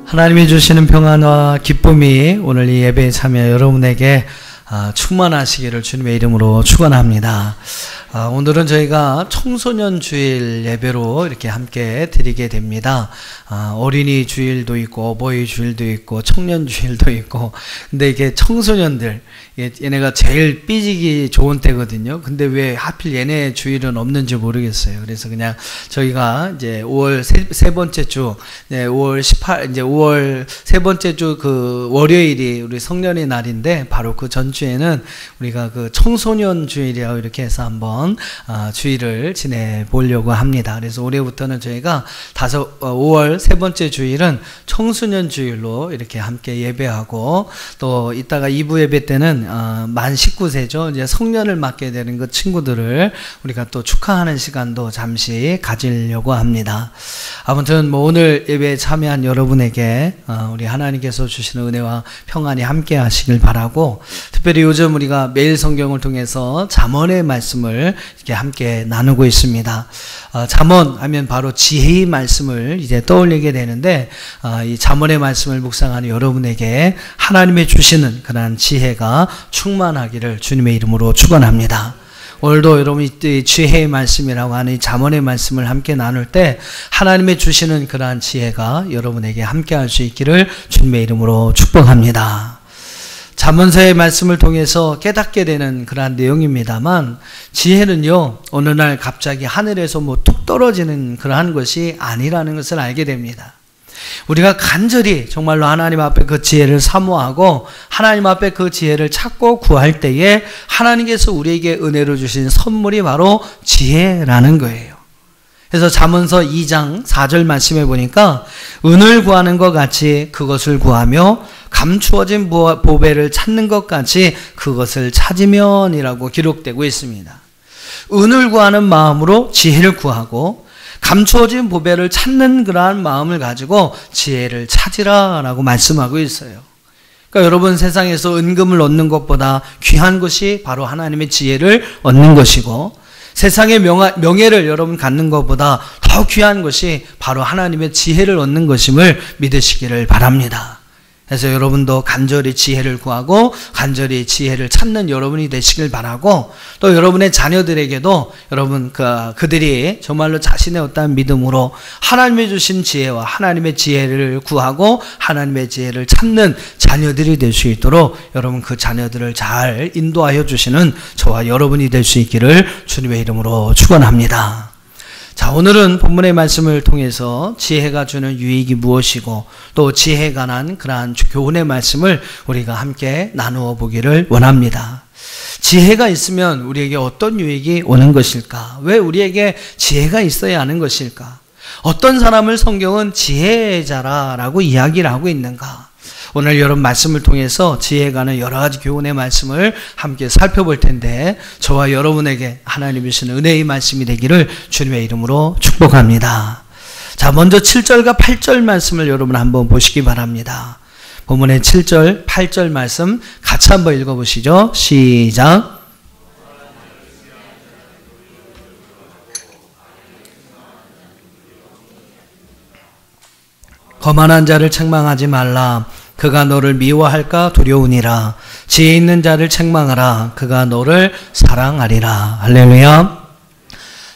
하나님이 주시는 평안과 기쁨이 오늘 이 예배에 참여 여러분에게 충만하시기를 주님의 이름으로 축원합니다. 오늘은 저희가 청소년 주일 예배로 이렇게 함께 드리게 됩니다. 어린이 주일도 있고 어버이 주일도 있고 청년 주일도 있고, 근데 이게 청소년들 얘네가 제일 삐지기 좋은 때거든요. 근데 왜 하필 얘네 주일은 없는지 모르겠어요. 그래서 그냥 저희가 이제 5월 세 번째 주, 5월 18 이제 5월 세 번째 주 그 월요일이 우리 성년의 날인데, 바로 그 전주에는 우리가 그 청소년 주일이라고 이렇게 해서 한번 주일을 지내보려고 합니다. 그래서 올해부터는 저희가 5월 세 번째 주일은 청소년 주일로 이렇게 함께 예배하고, 또 이따가 2부 예배 때는 만 19세죠. 이제 성년을 맞게 되는 그 친구들을 우리가 또 축하하는 시간도 잠시 가지려고 합니다. 아무튼 뭐 오늘 예배에 참여한 여러분에게 우리 하나님께서 주시는 은혜와 평안이 함께 하시길 바라고, 특별히 요즘 우리가 매일 성경을 통해서 잠언의 말씀을 이렇게 함께 나누고 있습니다. 잠언 하면 바로 지혜의 말씀을 이제 떠올리게 되는데, 이 잠언의 말씀을 묵상하는 여러분에게 하나님의 주시는 그러한 지혜가 충만하기를 주님의 이름으로 축원합니다. 오늘도 여러분이 이 지혜의 말씀이라고 하는 이 잠언의 말씀을 함께 나눌 때 하나님의 주시는 그러한 지혜가 여러분에게 함께 할 수 있기를 주님의 이름으로 축복합니다. 잠언서의 말씀을 통해서 깨닫게 되는 그러한 내용입니다만, 지혜는요 어느 날 갑자기 하늘에서 뭐 뚝 떨어지는 그러한 것이 아니라는 것을 알게 됩니다. 우리가 간절히 정말로 하나님 앞에 그 지혜를 사모하고 하나님 앞에 그 지혜를 찾고 구할 때에 하나님께서 우리에게 은혜로 주신 선물이 바로 지혜라는 거예요. 그래서 잠언서 2장 4절 말씀에 보니까 은을 구하는 것 같이 그것을 구하며 감추어진 보배를 찾는 것 같이 그것을 찾으면이라고 기록되고 있습니다. 은을 구하는 마음으로 지혜를 구하고 감추어진 보배를 찾는 그러한 마음을 가지고 지혜를 찾으라라고 말씀하고 있어요. 그러니까 여러분, 세상에서 은금을 얻는 것보다 귀한 것이 바로 하나님의 지혜를 얻는 것이고, 세상의 명예를 여러분 갖는 것보다 더 귀한 것이 바로 하나님의 지혜를 얻는 것임을 믿으시기를 바랍니다. 그래서 여러분도 간절히 지혜를 구하고 간절히 지혜를 찾는 여러분이 되시길 바라고, 또 여러분의 자녀들에게도 여러분 그들이 정말로 자신의 어떠한 믿음으로 하나님이 주신 지혜와 하나님의 지혜를 구하고 하나님의 지혜를 찾는 자녀들이 될 수 있도록 여러분 그 자녀들을 잘 인도하여 주시는 저와 여러분이 될 수 있기를 주님의 이름으로 축원합니다. 자, 오늘은 본문의 말씀을 통해서 지혜가 주는 유익이 무엇이고 또 지혜에 관한 그러한 교훈의 말씀을 우리가 함께 나누어 보기를 원합니다. 지혜가 있으면 우리에게 어떤 유익이 오는 것일까? 왜 우리에게 지혜가 있어야 하는 것일까? 어떤 사람을 성경은 지혜자라고 이야기를 하고 있는가? 오늘 여러분 말씀을 통해서 지혜에 관한 여러 가지 교훈의 말씀을 함께 살펴볼 텐데, 저와 여러분에게 하나님이 주시는 은혜의 말씀이 되기를 주님의 이름으로 축복합니다. 자, 먼저 7절과 8절 말씀을 여러분 한번 보시기 바랍니다. 본문의 7절, 8절 말씀 같이 한번 읽어보시죠. 시작. 거만한 자를 책망하지 말라. 그가 너를 미워할까 두려우니라. 지혜 있는 자를 책망하라. 그가 너를 사랑하리라. 할렐루야.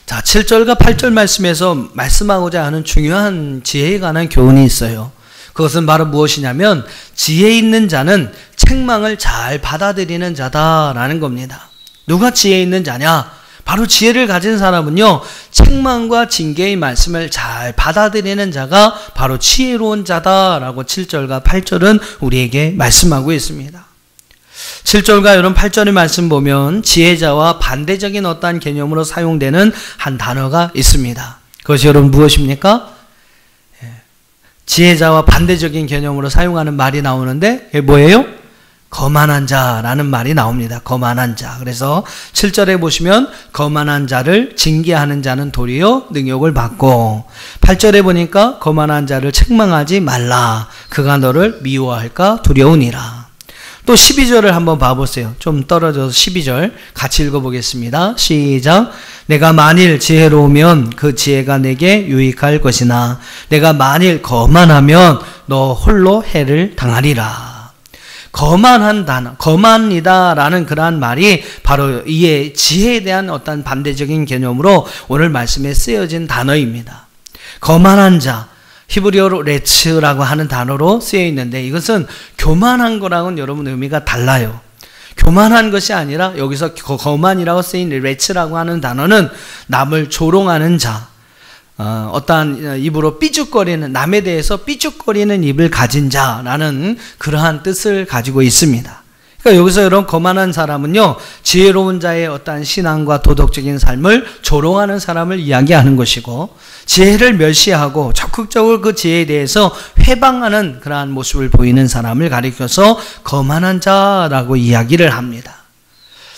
자, 7절과 8절 말씀에서 말씀하고자 하는 중요한 지혜에 관한 교훈이 있어요. 그것은 바로 무엇이냐면, 지혜 있는 자는 책망을 잘 받아들이는 자다라는 겁니다. 누가 지혜 있는 자냐? 바로 지혜를 가진 사람은요, 책망과 징계의 말씀을 잘 받아들이는 자가 바로 지혜로운 자다라고 7절과 8절은 우리에게 말씀하고 있습니다. 7절과 여러분 8절의 말씀 보면 지혜자와 반대적인 어떠한 개념으로 사용되는 한 단어가 있습니다. 그것이 여러분 무엇입니까? 지혜자와 반대적인 개념으로 사용하는 말이 나오는데 그게 뭐예요? 거만한 자라는 말이 나옵니다. 거만한 자. 그래서 7절에 보시면 거만한 자를 징계하는 자는 도리어 능욕을 받고, 8절에 보니까 거만한 자를 책망하지 말라. 그가 너를 미워할까 두려우니라. 또 12절을 한번 봐보세요. 좀 떨어져서 12절 같이 읽어보겠습니다. 시작. 내가 만일 지혜로우면 그 지혜가 내게 유익할 것이나 내가 만일 거만하면 너 홀로 해를 당하리라. 거만한 단어, 거만이다라는 그러한 말이 바로 이의 지혜에 대한 어떤 반대적인 개념으로 오늘 말씀에 쓰여진 단어입니다. 거만한 자, 히브리어로 레츠라고 하는 단어로 쓰여 있는데 이것은 교만한 거랑은 여러분 의미가 달라요. 교만한 것이 아니라 여기서 거만이라고 쓰인 레츠라고 하는 단어는 남을 조롱하는 자, 어떠한 입으로 삐죽거리는, 남에 대해서 삐죽거리는 입을 가진 자라는 그러한 뜻을 가지고 있습니다. 그러니까 여기서 이런 거만한 사람은요, 지혜로운 자의 어떠한 신앙과 도덕적인 삶을 조롱하는 사람을 이야기하는 것이고, 지혜를 멸시하고 적극적으로 그 지혜에 대해서 회방하는 그러한 모습을 보이는 사람을 가리켜서 거만한 자라고 이야기를 합니다.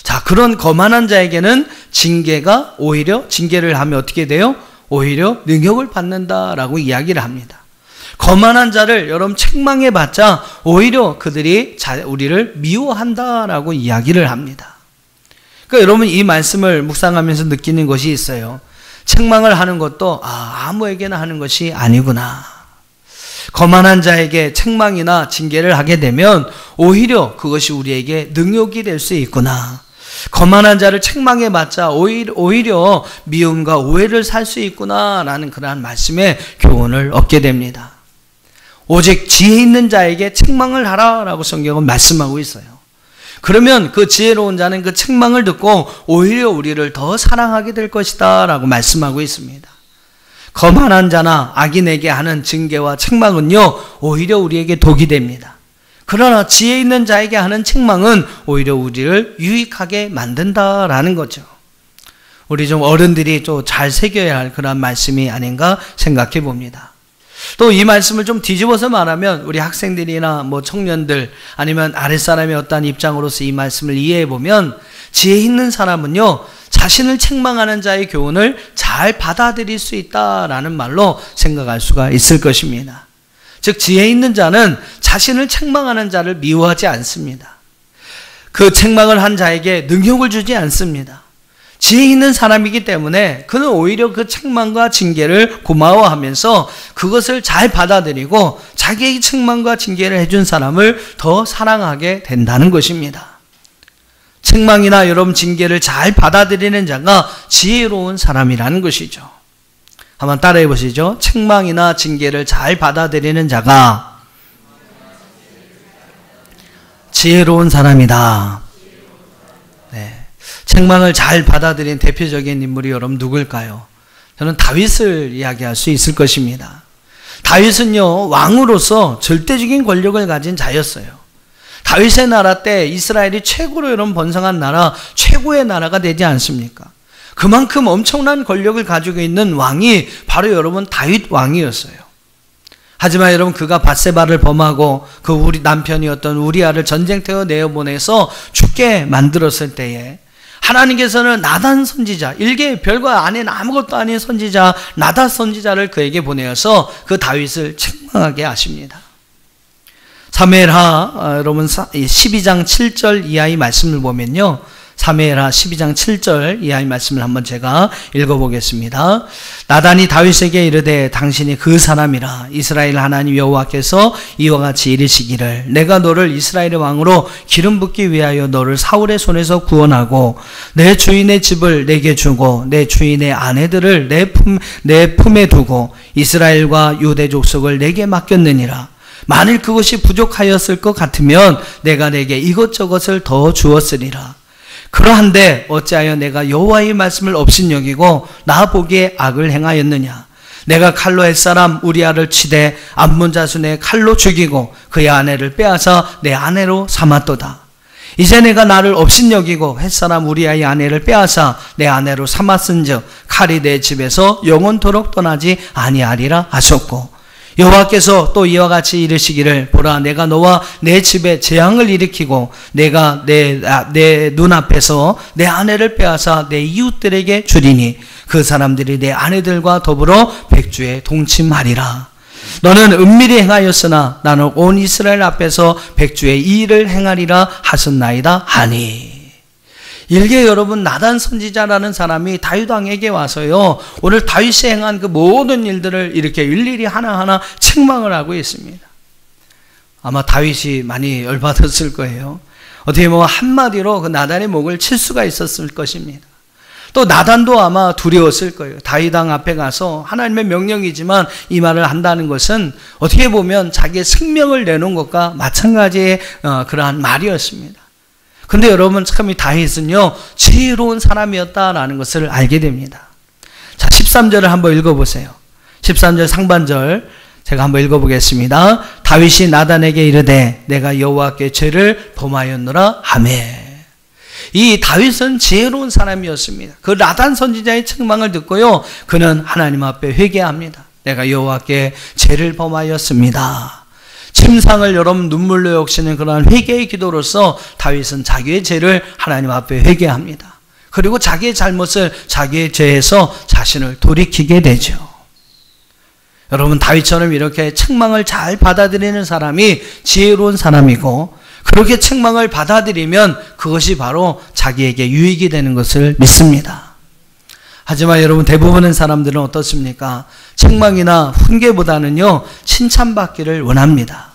자, 그런 거만한 자에게는 징계가 오히려, 징계를 하면 어떻게 돼요? 오히려 능욕을 받는다라고 이야기를 합니다. 거만한 자를 여러분 책망해봤자 오히려 그들이 우리를 미워한다라고 이야기를 합니다. 그러니까 여러분 이 말씀을 묵상하면서 느끼는 것이 있어요. 책망을 하는 것도 아무에게나 하는 것이 아니구나. 거만한 자에게 책망이나 징계를 하게 되면 오히려 그것이 우리에게 능욕이 될 수 있구나. 거만한 자를 책망해봤자 오히려 미움과 오해를 살 수 있구나라는 그러한 말씀의 교훈을 얻게 됩니다. 오직 지혜 있는 자에게 책망을 하라라고 성경은 말씀하고 있어요. 그러면 그 지혜로운 자는 그 책망을 듣고 오히려 우리를 더 사랑하게 될 것이다 라고 말씀하고 있습니다. 거만한 자나 악인에게 하는 징계와 책망은요, 오히려 우리에게 독이 됩니다. 그러나 지혜 있는 자에게 하는 책망은 오히려 우리를 유익하게 만든다라는 거죠. 우리 좀 어른들이 또 잘 새겨야 할 그런 말씀이 아닌가 생각해 봅니다. 또 이 말씀을 좀 뒤집어서 말하면 우리 학생들이나 뭐 청년들 아니면 아랫사람의 어떠한 입장으로서 이 말씀을 이해해 보면 지혜 있는 사람은요, 자신을 책망하는 자의 교훈을 잘 받아들일 수 있다라는 말로 생각할 수가 있을 것입니다. 즉 지혜 있는 자는 자신을 책망하는 자를 미워하지 않습니다. 그 책망을 한 자에게 능욕을 주지 않습니다. 지혜 있는 사람이기 때문에 그는 오히려 그 책망과 징계를 고마워하면서 그것을 잘 받아들이고 자기의 책망과 징계를 해준 사람을 더 사랑하게 된다는 것입니다. 책망이나 여러분 징계를 잘 받아들이는 자가 지혜로운 사람이라는 것이죠. 한번 따라해 보시죠. 책망이나 징계를 잘 받아들이는 자가 지혜로운 사람이다. 네. 책망을 잘 받아들인 대표적인 인물이 여러분 누굴까요? 저는 다윗을 이야기할 수 있을 것입니다. 다윗은요, 왕으로서 절대적인 권력을 가진 자였어요. 다윗의 나라 때 이스라엘이 최고로 여러분 번성한 나라, 최고의 나라가 되지 않습니까? 그만큼 엄청난 권력을 가지고 있는 왕이 바로 여러분 다윗 왕이었어요. 하지만 여러분 그가 밧세바를 범하고 그 우리 남편이었던 우리아를 전쟁터에 내어보내서 죽게 만들었을 때에 하나님께서는 나단 선지자, 일개 별거 아닌 아무것도 아닌 선지자 나단 선지자를 그에게 보내어서 그 다윗을 책망하게 하십니다. 사무엘하 여러분 12장 7절 이하의 말씀을 보면요, 사무엘하 12장 7절 이하의 말씀을 한번 제가 읽어보겠습니다. 나단이 다윗에게 이르되 당신이 그 사람이라. 이스라엘 하나님 여호와께서 이와 같이 이르시기를 내가 너를 이스라엘의 왕으로 기름 붓기 위하여 너를 사울의 손에서 구원하고 내 주인의 집을 내게 주고 내 주인의 아내들을 내 품에 두고 이스라엘과 유대 족속을 내게 맡겼느니라. 만일 그것이 부족하였을 것 같으면 내가 내게 이것저것을 더 주었으리라. 그러한데 어찌하여 내가 여호와의 말씀을 업신여기고 나 보기에 악을 행하였느냐. 내가 칼로 햇사람 우리아를 치되 암몬 자손의 칼로 죽이고 그의 아내를 빼앗아 내 아내로 삼았도다. 이제 내가 나를 업신여기고 햇사람 우리아의 아내를 빼앗아 내 아내로 삼았은즉 칼이 내 집에서 영원토록 떠나지 아니하리라 하셨고, 여호와께서 또 이와 같이 이르시기를 보라 내가 너와 내 집에 재앙을 일으키고 내가 내 눈앞에서 내 아내를 빼앗아 내 이웃들에게 주리니 그 사람들이 내 아내들과 더불어 백주에 동침하리라. 너는 은밀히 행하였으나 나는 온 이스라엘 앞에서 백주의 이 일을 행하리라 하셨나이다 하니. 일개 여러분 나단 선지자라는 사람이 다윗 왕에게 와서요, 오늘 다윗이 행한 그 모든 일들을 이렇게 일일이 하나하나 책망을 하고 있습니다. 아마 다윗이 많이 열받았을 거예요. 어떻게 보면 한마디로 그 나단의 목을 칠 수가 있었을 것입니다. 또 나단도 아마 두려웠을 거예요. 다윗 왕 앞에 가서 하나님의 명령이지만 이 말을 한다는 것은 어떻게 보면 자기의 생명을 내놓은 것과 마찬가지의 그러한 말이었습니다. 근데 여러분 참 이 다윗은요 지혜로운 사람이었다라는 것을 알게 됩니다. 자, 13절을 한번 읽어보세요. 13절 상반절 제가 한번 읽어보겠습니다. 다윗이 나단에게 이르되 내가 여호와께 죄를 범하였노라 하매. 이 다윗은 지혜로운 사람이었습니다. 그 나단 선지자의 책망을 듣고요 그는 하나님 앞에 회개합니다. 내가 여호와께 죄를 범하였습니다. 침상을 여러분 눈물로 적시는 그러한 회개의 기도로서 다윗은 자기의 죄를 하나님 앞에 회개합니다. 그리고 자기의 잘못을 자기의 죄에서 자신을 돌이키게 되죠. 여러분 다윗처럼 이렇게 책망을 잘 받아들이는 사람이 지혜로운 사람이고 그렇게 책망을 받아들이면 그것이 바로 자기에게 유익이 되는 것을 믿습니다. 하지만 여러분 대부분의 사람들은 어떻습니까? 책망이나 훈계보다는요 칭찬받기를 원합니다.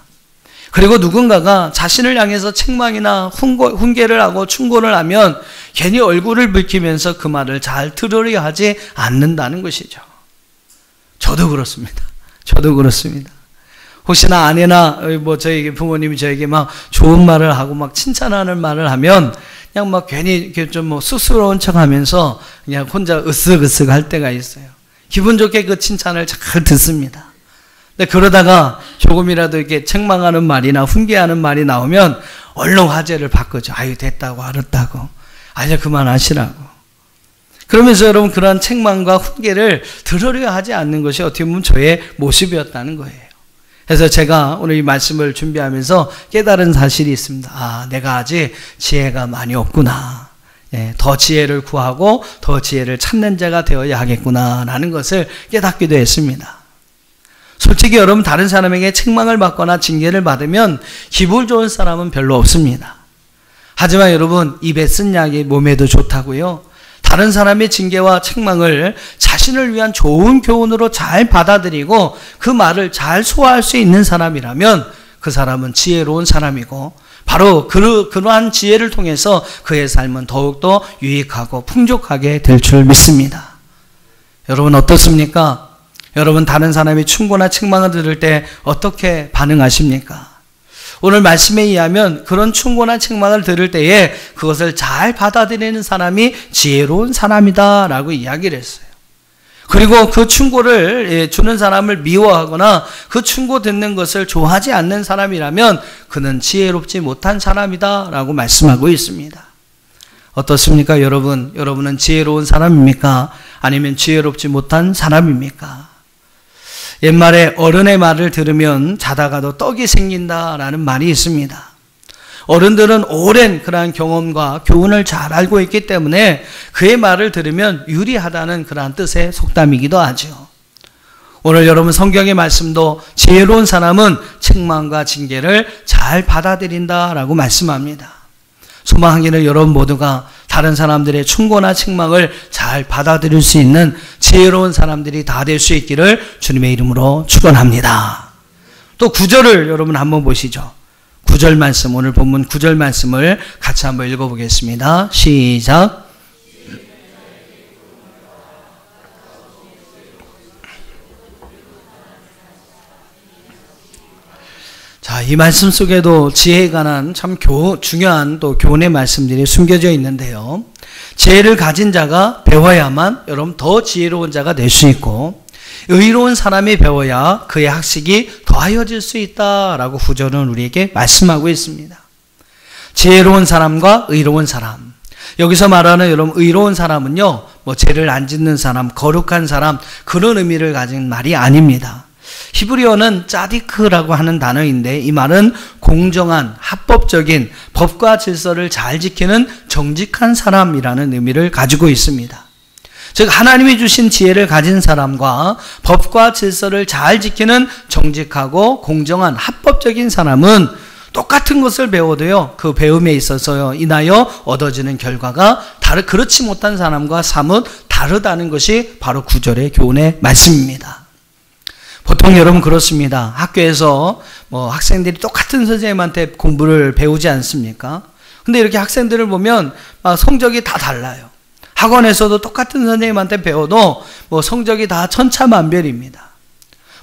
그리고 누군가가 자신을 향해서 책망이나 훈계를 하고 충고를 하면 괜히 얼굴을 붉히면서 그 말을 잘 들으려 하지 않는다는 것이죠. 저도 그렇습니다. 혹시나 아내나 저희 부모님이 저에게 막 좋은 말을 하고 막 칭찬하는 말을 하면 그냥 막 괜히 이렇게 좀 쑥스러운 척 하면서 그냥 혼자 으쓱으쓱 할 때가 있어요. 기분 좋게 그 칭찬을 잘 듣습니다. 근데 그러다가 조금이라도 이렇게 책망하는 말이나 훈계하는 말이 나오면 얼른 화제를 바꾸죠. 아유, 됐다고, 알았다고. 아니야, 그만하시라고. 그러면서 여러분 그러한 책망과 훈계를 들으려 하지 않는 것이 어떻게 보면 저의 모습이었다는 거예요. 그래서 제가 오늘 이 말씀을 준비하면서 깨달은 사실이 있습니다. 아, 내가 아직 지혜가 많이 없구나. 더 지혜를 구하고 더 지혜를 찾는 자가 되어야 하겠구나라는 것을 깨닫기도 했습니다. 솔직히 여러분 다른 사람에게 책망을 받거나 징계를 받으면 기분 좋은 사람은 별로 없습니다. 하지만 여러분 입에 쓴 약이 몸에도 좋다고요. 다른 사람의 징계와 책망을 자신을 위한 좋은 교훈으로 잘 받아들이고 그 말을 잘 소화할 수 있는 사람이라면 그 사람은 지혜로운 사람이고 바로 그러한 지혜를 통해서 그의 삶은 더욱더 유익하고 풍족하게 될 줄 믿습니다. 여러분 어떻습니까? 여러분 다른 사람이 충고나 책망을 들을 때 어떻게 반응하십니까? 오늘 말씀에 의하면 그런 충고나 책망을 들을 때에 그것을 잘 받아들이는 사람이 지혜로운 사람이다 라고 이야기를 했어요. 그리고 그 충고를 주는 사람을 미워하거나 그 충고 듣는 것을 좋아하지 않는 사람이라면 그는 지혜롭지 못한 사람이다 라고 말씀하고 있습니다. 어떻습니까 여러분? 여러분은 지혜로운 사람입니까? 아니면 지혜롭지 못한 사람입니까? 옛말에 어른의 말을 들으면 자다가도 떡이 생긴다라는 말이 있습니다. 어른들은 오랜 그러한 경험과 교훈을 잘 알고 있기 때문에 그의 말을 들으면 유리하다는 그러한 뜻의 속담이기도 하죠. 오늘 여러분 성경의 말씀도 지혜로운 사람은 책망과 징계를 잘 받아들인다라고 말씀합니다. 소망하기를 여러분 모두가 다른 사람들의 충고나 책망을 잘 받아들일 수 있는 지혜로운 사람들이 다 될 수 있기를 주님의 이름으로 축원합니다. 또 9절을 여러분 한번 보시죠. 9절 말씀, 오늘 본문 9절 말씀을 같이 한번 읽어보겠습니다. 시작. 자, 이 말씀 속에도 지혜에 관한 참 중요한 또 교훈의 말씀들이 숨겨져 있는데요. 지혜를 가진 자가 배워야만 여러분 더 지혜로운 자가 될 수 있고 의로운 사람이 배워야 그의 학식이 더하여질 수 있다라고 구절은 우리에게 말씀하고 있습니다. 지혜로운 사람과 의로운 사람. 여기서 말하는 여러분 의로운 사람은요, 뭐 죄를 안 짓는 사람, 거룩한 사람 그런 의미를 가진 말이 아닙니다. 히브리어는 짜디크라고 하는 단어인데 이 말은 공정한, 합법적인 법과 질서를 잘 지키는 정직한 사람이라는 의미를 가지고 있습니다. 즉 하나님이 주신 지혜를 가진 사람과 법과 질서를 잘 지키는 정직하고 공정한 합법적인 사람은 똑같은 것을 배워도요 그 배움에 있어서요 인하여 얻어지는 결과가 그렇지 못한 사람과 사뭇 다르다는 것이 바로 9절의 교훈의 말씀입니다. 보통 여러분 그렇습니다. 학교에서 뭐 학생들이 똑같은 선생님한테 공부를 배우지 않습니까? 근데 이렇게 학생들을 보면 성적이 다 달라요. 학원에서도 똑같은 선생님한테 배워도 뭐 성적이 다 천차만별입니다.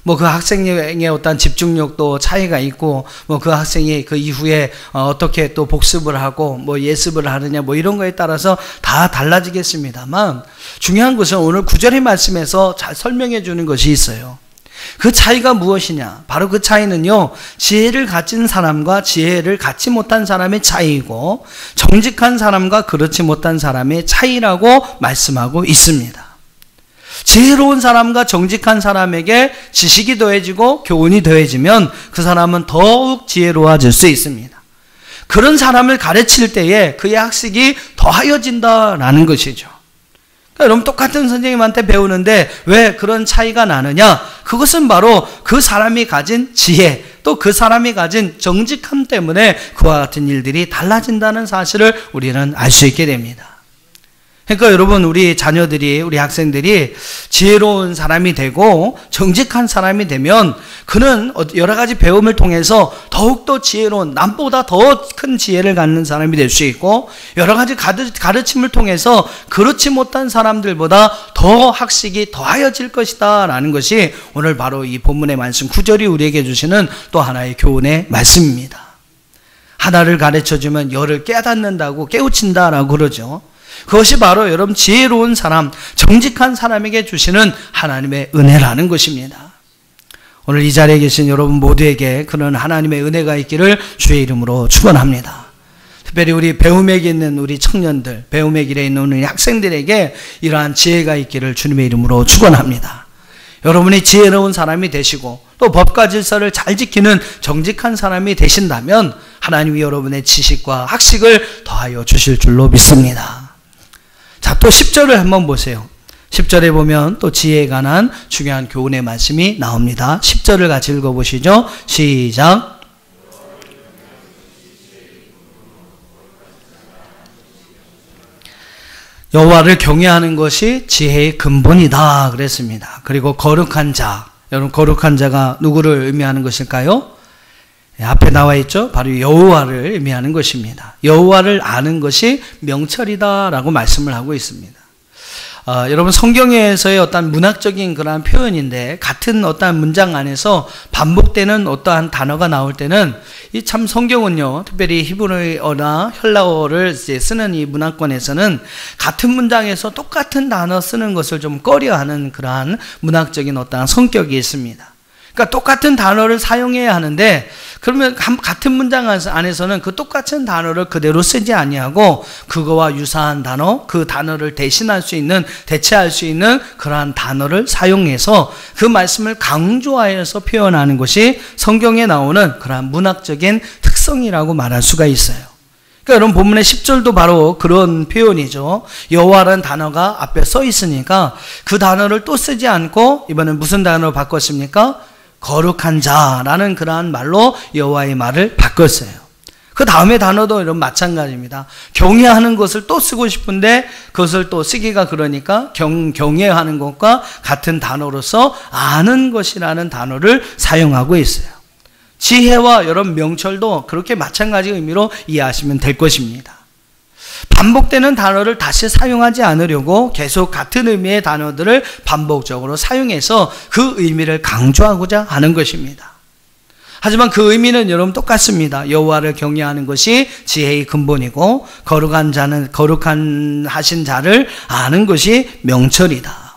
뭐 그 학생의 어떤 집중력도 차이가 있고, 뭐 그 학생이 그 이후에 어떻게 또 복습을 하고 뭐 예습을 하느냐 뭐 이런 거에 따라서 다 달라지겠습니다만, 중요한 것은 오늘 구절의 말씀에서 잘 설명해 주는 것이 있어요. 그 차이가 무엇이냐? 바로 그 차이는요, 지혜를 가진 사람과 지혜를 갖지 못한 사람의 차이이고, 정직한 사람과 그렇지 못한 사람의 차이라고 말씀하고 있습니다. 지혜로운 사람과 정직한 사람에게 지식이 더해지고 교훈이 더해지면 그 사람은 더욱 지혜로워질 수 있습니다. 그런 사람을 가르칠 때에 그의 학식이 더하여진다라는 것이죠. 그러니까 여러분 똑같은 선생님한테 배우는데 왜 그런 차이가 나느냐? 그것은 바로 그 사람이 가진 지혜, 또 그 사람이 가진 정직함 때문에 그와 같은 일들이 달라진다는 사실을 우리는 알 수 있게 됩니다. 그러니까 여러분, 우리 자녀들이, 우리 학생들이 지혜로운 사람이 되고 정직한 사람이 되면 그는 여러 가지 배움을 통해서 더욱더 지혜로운, 남보다 더 큰 지혜를 갖는 사람이 될 수 있고, 여러 가지 가르침을 통해서 그렇지 못한 사람들보다 더 학식이 더하여질 것이다 라는 것이 오늘 바로 이 본문의 말씀 9절이 우리에게 주시는 또 하나의 교훈의 말씀입니다. 하나를 가르쳐주면 열을 깨닫는다고, 깨우친다라고 그러죠. 그것이 바로 여러분 지혜로운 사람, 정직한 사람에게 주시는 하나님의 은혜라는 것입니다. 오늘 이 자리에 계신 여러분 모두에게 그런 하나님의 은혜가 있기를 주의 이름으로 축원합니다. 특별히 우리 배움에 있는 우리 청년들, 배움의 길에 있는 우리 학생들에게 이러한 지혜가 있기를 주님의 이름으로 축원합니다. 여러분이 지혜로운 사람이 되시고 또 법과 질서를 잘 지키는 정직한 사람이 되신다면 하나님이 여러분의 지식과 학식을 더하여 주실 줄로 믿습니다. 자, 또 10절을 한번 보세요. 10절에 보면 또 지혜에 관한 중요한 교훈의 말씀이 나옵니다. 10절을 같이 읽어보시죠. 시작. 여호와를 경외하는 것이 지혜의 근본이다 그랬습니다. 그리고 거룩한 자, 여러분 거룩한 자가 누구를 의미하는 것일까요? 앞에 나와 있죠. 바로 여호와를 의미하는 것입니다. 여호와를 아는 것이 명철이다라고 말씀을 하고 있습니다. 여러분 성경에서의 어떤 문학적인 그러한 표현인데, 같은 어떠한 문장 안에서 반복되는 어떠한 단어가 나올 때는 이 참 성경은요, 특별히 히브리어나 헬라어를 쓰는 이 문학권에서는 같은 문장에서 똑같은 단어 쓰는 것을 좀 꺼려하는 그러한 문학적인 어떠한 성격이 있습니다. 그러니까 똑같은 단어를 사용해야 하는데, 그러면 같은 문장 안에서는 그 똑같은 단어를 그대로 쓰지 아니하고 그거와 유사한 단어, 그 단어를 대신할 수 있는, 대체할 수 있는 그러한 단어를 사용해서 그 말씀을 강조하여서 표현하는 것이 성경에 나오는 그러한 문학적인 특성이라고 말할 수가 있어요. 그러니까 여러분 본문의 10절도 바로 그런 표현이죠. 여호와라는 단어가 앞에 써 있으니까 그 단어를 또 쓰지 않고 이번엔 무슨 단어로 바꿨습니까? 거룩한 자라는 그러한 말로 여호와의 말을 바꿨어요. 그 다음에 단어도 이런 마찬가지입니다. 경외하는 것을 또 쓰고 싶은데 그것을 또 쓰기가 그러니까 경외하는 것과 같은 단어로서 아는 것이라는 단어를 사용하고 있어요. 지혜와 여러분 명철도 그렇게 마찬가지 의미로 이해하시면 될 것입니다. 반복되는 단어를 다시 사용하지 않으려고 계속 같은 의미의 단어들을 반복적으로 사용해서 그 의미를 강조하고자 하는 것입니다. 하지만 그 의미는 여러분 똑같습니다. 여호와를 경외하는 것이 지혜의 근본이고 거룩한 하신 자를 아는 것이 명철이다.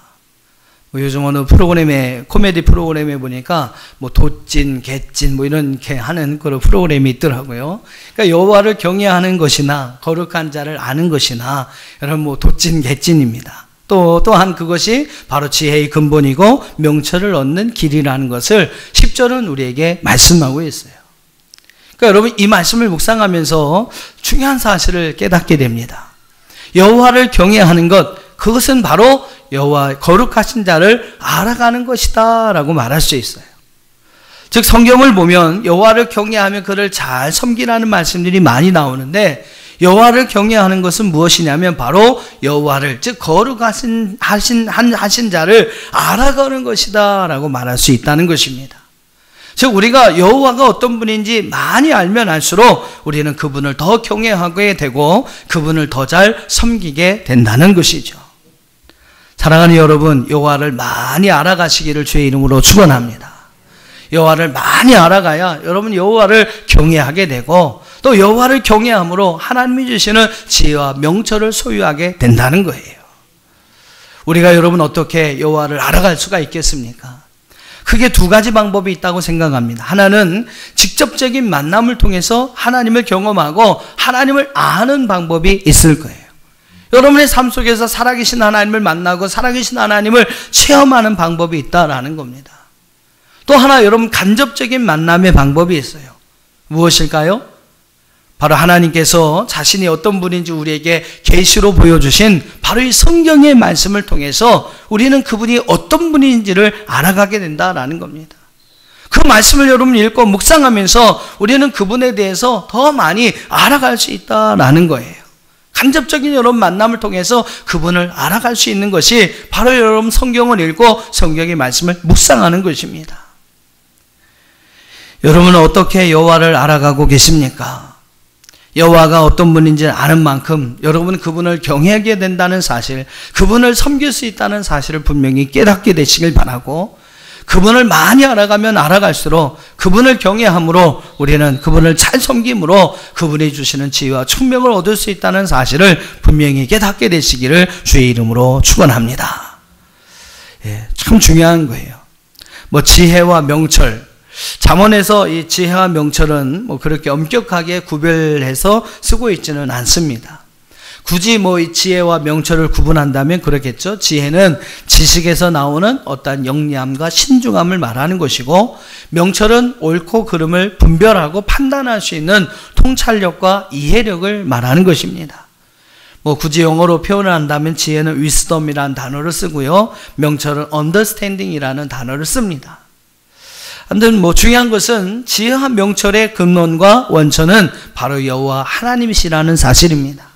요즘 어느 프로그램에, 코미디 프로그램에 보니까 뭐 돛진, 갯진 뭐 이렇게 하는 그런 프로그램이 있더라고요. 그러니까 여호와를 경외하는 것이나 거룩한 자를 아는 것이나 여러분 뭐 돛진, 갯진입니다. 또한 그것이 바로 지혜의 근본이고 명철을 얻는 길이라는 것을 10절은 우리에게 말씀하고 있어요. 그러니까 여러분 이 말씀을 묵상하면서 중요한 사실을 깨닫게 됩니다. 여호와를 경외하는 것, 그것은 바로 여호와 거룩하신 자를 알아가는 것이다 라고 말할 수 있어요. 즉 성경을 보면 여호와를 경외하며 그를 잘 섬기라는 말씀들이 많이 나오는데, 여호와를 경외하는 것은 무엇이냐면 바로 여호와를, 즉 거룩하신 자를 알아가는 것이다 라고 말할 수 있다는 것입니다. 즉 우리가 여호와가 어떤 분인지 많이 알면 알수록 우리는 그분을 더 경외하게 되고 그분을 더 잘 섬기게 된다는 것이죠. 사랑하는 여러분, 여호와를 많이 알아가시기를 주의 이름으로 축원합니다. 여호와를 많이 알아가야 여러분 여호와를 경외하게 되고 또 여호와를 경외함으로 하나님이 주시는 지혜와 명철을 소유하게 된다는 거예요. 우리가 여러분 어떻게 여호와를 알아갈 수가 있겠습니까? 크게 두 가지 방법이 있다고 생각합니다. 하나는 직접적인 만남을 통해서 하나님을 경험하고 하나님을 아는 방법이 있을 거예요. 여러분의 삶 속에서 살아계신 하나님을 만나고 살아계신 하나님을 체험하는 방법이 있다라는 겁니다. 또 하나 여러분 간접적인 만남의 방법이 있어요. 무엇일까요? 바로 하나님께서 자신이 어떤 분인지 우리에게 계시로 보여주신 바로 이 성경의 말씀을 통해서 우리는 그분이 어떤 분인지를 알아가게 된다라는 겁니다. 그 말씀을 여러분 읽고 묵상하면서 우리는 그분에 대해서 더 많이 알아갈 수 있다라는 거예요. 간접적인 여러분 만남을 통해서 그분을 알아갈 수 있는 것이 바로 여러분 성경을 읽고 성경의 말씀을 묵상하는 것입니다. 여러분은 어떻게 여호와를 알아가고 계십니까? 여호와가 어떤 분인지 아는 만큼 여러분은 그분을 경외하게 된다는 사실, 그분을 섬길 수 있다는 사실을 분명히 깨닫게 되시길 바라고, 그분을 많이 알아가면 알아갈수록 그분을 경외함으로 우리는 그분을 잘 섬김으로 그분이 주시는 지혜와 총명을 얻을 수 있다는 사실을 분명히 깨닫게 되시기를 주의 이름으로 축원합니다. 참 중요한 거예요. 지혜와 명철, 잠언에서 이 지혜와 명철은 그렇게 엄격하게 구별해서 쓰고 있지는 않습니다. 굳이 이 지혜와 명철을 구분한다면 그렇겠죠. 지혜는 지식에서 나오는 어떠한 영리함과 신중함을 말하는 것이고, 명철은 옳고 그름을 분별하고 판단할 수 있는 통찰력과 이해력을 말하는 것입니다. 굳이 영어로 표현을 한다면 지혜는 wisdom이라는 단어를 쓰고요, 명철은 understanding이라는 단어를 씁니다. 아무튼 중요한 것은 지혜와 명철의 근원과 원천은 바로 여호와 하나님이시라는 사실입니다.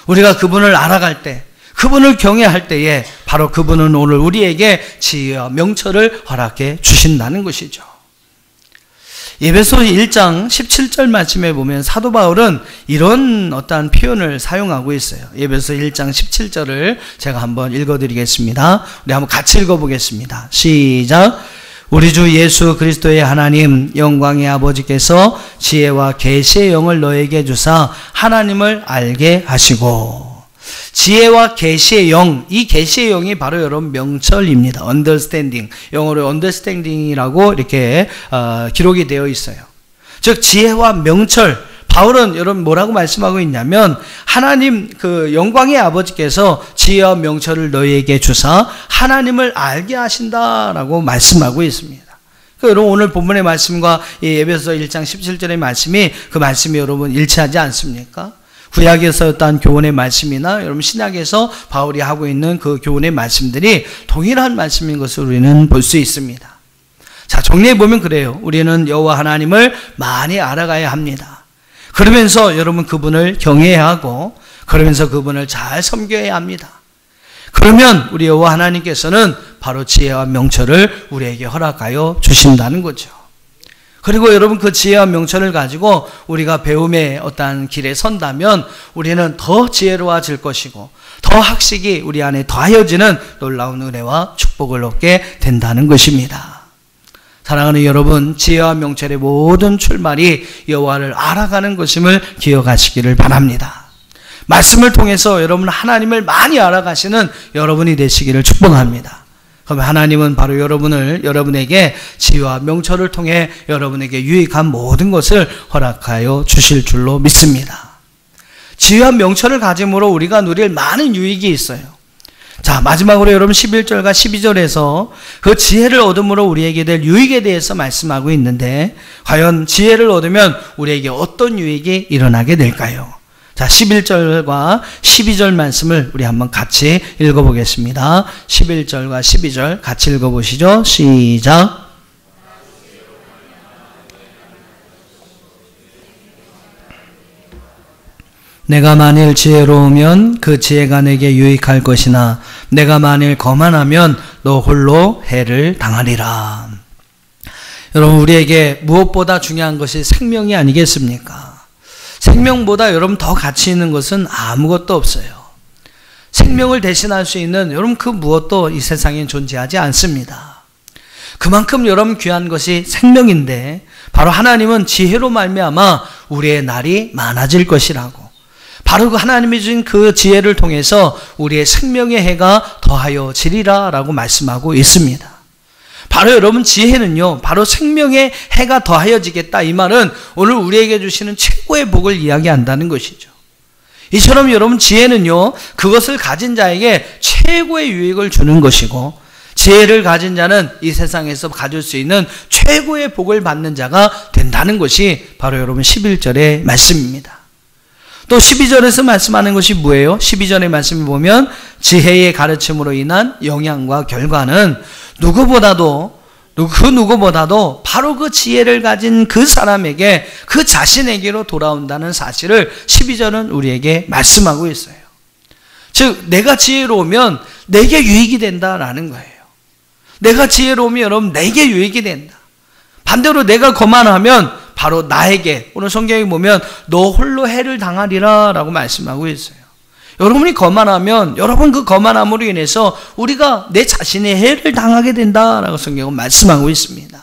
우리가 그분을 알아갈 때, 그분을 경외할 때에 바로 그분은 오늘 우리에게 지혜와 명철을 허락해 주신다는 것이죠. 에베소 1장 17절 말씀에 보면 사도 바울은 이런 어떠한 표현을 사용하고 있어요. 에베소 1장 17절을 제가 한번 읽어드리겠습니다. 우리 한번 같이 읽어보겠습니다. 시작. 우리 주 예수 그리스도의 하나님 영광의 아버지께서 지혜와 계시의 영을 너에게 주사 하나님을 알게 하시고, 지혜와 계시의 영, 이 계시의 영이 바로 여러분 명철입니다. understanding, 영어로 understanding이라고 이렇게 기록이 되어 있어요. 즉 지혜와 명철, 바울은 여러분 뭐라고 말씀하고 있냐면 하나님 그 영광의 아버지께서 지혜와 명철을 너희에게 주사 하나님을 알게 하신다라고 말씀하고 있습니다. 여러분 오늘 본문의 말씀과 이 에베소 1장 17절의 말씀이 그 말씀이 여러분 일치하지 않습니까? 구약에서 어떤 교훈의 말씀이나 여러분 신약에서 바울이 하고 있는 그 교훈의 말씀들이 동일한 말씀인 것을 우리는 볼 수 있습니다. 자, 정리해보면 그래요. 우리는 여호와 하나님을 많이 알아가야 합니다. 그러면서 여러분 그분을 경외해야 하고, 그러면서 그분을 잘 섬겨야 합니다. 그러면 우리 여호와 하나님께서는 바로 지혜와 명철을 우리에게 허락하여 주신다는 거죠. 그리고 여러분 그 지혜와 명철을 가지고 우리가 배움의 어떠한 길에 선다면 우리는 더 지혜로워질 것이고 더 학식이 우리 안에 더하여지는 놀라운 은혜와 축복을 얻게 된다는 것입니다. 사랑하는 여러분, 지혜와 명철의 모든 출발이 여호와를 알아가는 것임을 기억하시기를 바랍니다. 말씀을 통해서 여러분 하나님을 많이 알아가시는 여러분이 되시기를 축복합니다. 그럼 하나님은 바로 여러분에게 지혜와 명철을 통해 여러분에게 유익한 모든 것을 허락하여 주실 줄로 믿습니다. 지혜와 명철을 가짐으로 우리가 누릴 많은 유익이 있어요. 자, 마지막으로 여러분 11절과 12절에서 그 지혜를 얻음으로 우리에게 될 유익에 대해서 말씀하고 있는데, 과연 지혜를 얻으면 우리에게 어떤 유익이 일어나게 될까요? 자, 11절과 12절 말씀을 우리 한번 같이 읽어보겠습니다. 11절과 12절 같이 읽어보시죠. 시작. 내가 만일 지혜로우면 그 지혜가 내게 유익할 것이나 내가 만일 거만하면 너 홀로 해를 당하리라. 여러분, 우리에게 무엇보다 중요한 것이 생명이 아니겠습니까? 생명보다 여러분 더 가치 있는 것은 아무것도 없어요. 생명을 대신할 수 있는 여러분 그 무엇도 이 세상에 존재하지 않습니다. 그만큼 여러분 귀한 것이 생명인데 바로 하나님은 지혜로 말미암아 우리의 날이 많아질 것이라고, 바로 그 하나님이 주신 그 지혜를 통해서 우리의 생명의 해가 더하여 지리라 라고 말씀하고 있습니다. 바로 여러분 지혜는요, 바로 생명의 해가 더하여지겠다. 이 말은 오늘 우리에게 주시는 최고의 복을 이야기한다는 것이죠. 이처럼 여러분 지혜는요, 그것을 가진 자에게 최고의 유익을 주는 것이고, 지혜를 가진 자는 이 세상에서 가질 수 있는 최고의 복을 받는 자가 된다는 것이 바로 여러분 11절의 말씀입니다. 또 12절에서 말씀하는 것이 뭐예요? 12절의 말씀을 보면 지혜의 가르침으로 인한 영향과 결과는 그 누구보다도 바로 그 지혜를 가진 그 사람에게, 그 자신에게로 돌아온다는 사실을 12절은 우리에게 말씀하고 있어요. 즉 내가 지혜로우면 내게 유익이 된다라는 거예요. 내가 지혜로우면 여러분 내게 유익이 된다. 반대로 내가 거만하면 바로 나에게, 오늘 성경에 보면 너 홀로 해를 당하리라 라고 말씀하고 있어요. 여러분이 거만하면 여러분 그 거만함으로 인해서 우리가 내 자신의 해를 당하게 된다라고 성경은 말씀하고 있습니다.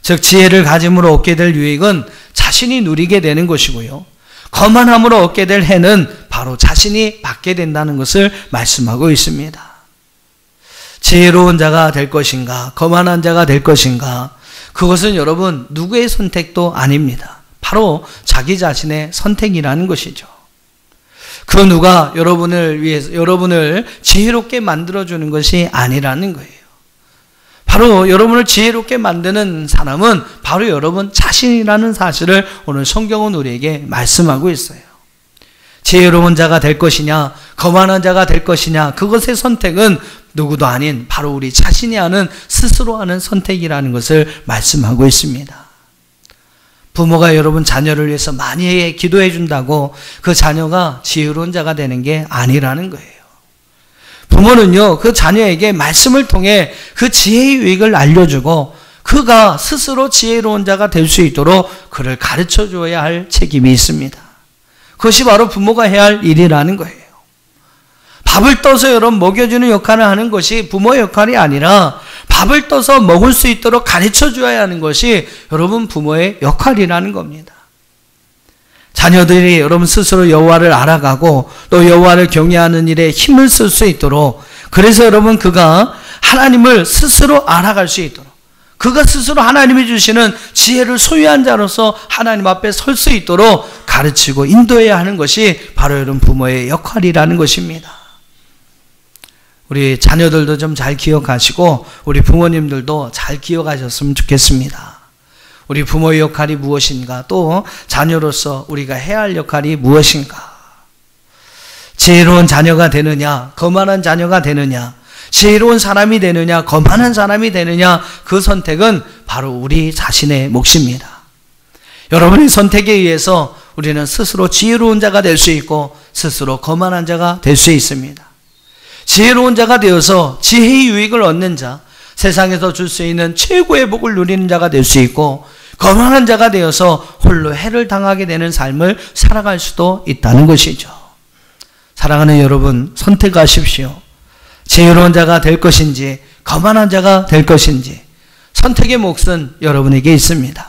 즉 지혜를 가짐으로 얻게 될 유익은 자신이 누리게 되는 것이고요, 거만함으로 얻게 될 해는 바로 자신이 받게 된다는 것을 말씀하고 있습니다. 지혜로운 자가 될 것인가, 거만한 자가 될 것인가, 그것은 여러분 누구의 선택도 아닙니다. 바로 자기 자신의 선택이라는 것이죠. 그 누가 여러분을 지혜롭게 만들어주는 것이 아니라는 거예요. 바로 여러분을 지혜롭게 만드는 사람은 바로 여러분 자신이라는 사실을 오늘 성경은 우리에게 말씀하고 있어요. 지혜로운 자가 될 것이냐, 거만한 자가 될 것이냐, 그것의 선택은 누구도 아닌 바로 우리 자신이 하는, 스스로 하는 선택이라는 것을 말씀하고 있습니다. 부모가 여러분 자녀를 위해서 많이 기도해 준다고 그 자녀가 지혜로운 자가 되는 게 아니라는 거예요. 부모는요, 그 자녀에게 말씀을 통해 그 지혜의 유익을 알려주고 그가 스스로 지혜로운 자가 될 수 있도록 그를 가르쳐 줘야 할 책임이 있습니다. 그것이 바로 부모가 해야 할 일이라는 거예요. 밥을 떠서 여러분 먹여주는 역할을 하는 것이 부모의 역할이 아니라 밥을 떠서 먹을 수 있도록 가르쳐 줘야 하는 것이 여러분 부모의 역할이라는 겁니다. 자녀들이 여러분 스스로 여호와를 알아가고 또 여호와를 경외하는 일에 힘을 쓸 수 있도록, 그래서 여러분 그가 하나님을 스스로 알아갈 수 있도록, 그가 스스로 하나님이 주시는 지혜를 소유한 자로서 하나님 앞에 설 수 있도록 가르치고 인도해야 하는 것이 바로 여러분 부모의 역할이라는 것입니다. 우리 자녀들도 좀 잘 기억하시고 우리 부모님들도 잘 기억하셨으면 좋겠습니다. 우리 부모의 역할이 무엇인가, 또 자녀로서 우리가 해야 할 역할이 무엇인가. 지혜로운 자녀가 되느냐, 거만한 자녀가 되느냐, 지혜로운 사람이 되느냐, 거만한 사람이 되느냐, 그 선택은 바로 우리 자신의 몫입니다. 여러분의 선택에 의해서 우리는 스스로 지혜로운 자가 될 수 있고 스스로 거만한 자가 될 수 있습니다. 지혜로운 자가 되어서 지혜의 유익을 얻는 자, 세상에서 줄 수 있는 최고의 복을 누리는 자가 될 수 있고, 거만한 자가 되어서 홀로 해를 당하게 되는 삶을 살아갈 수도 있다는 것이죠. 사랑하는 여러분, 선택하십시오. 지혜로운 자가 될 것인지 거만한 자가 될 것인지 선택의 몫은 여러분에게 있습니다.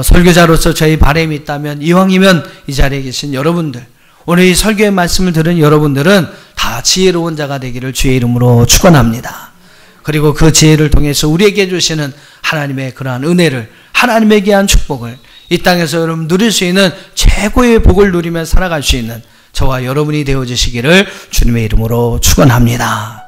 설교자로서 저희 바람이 있다면 이왕이면 이 자리에 계신 여러분들, 오늘 이 설교의 말씀을 들은 여러분들은 다 지혜로운 자가 되기를 주의 이름으로 축원합니다. 그리고 그 지혜를 통해서 우리에게 주시는 하나님의 그러한 은혜를, 하나님에게 한 축복을 이 땅에서 여러분 누릴 수 있는 최고의 복을 누리며 살아갈 수 있는 저와 여러분이 되어주시기를 주님의 이름으로 축원합니다.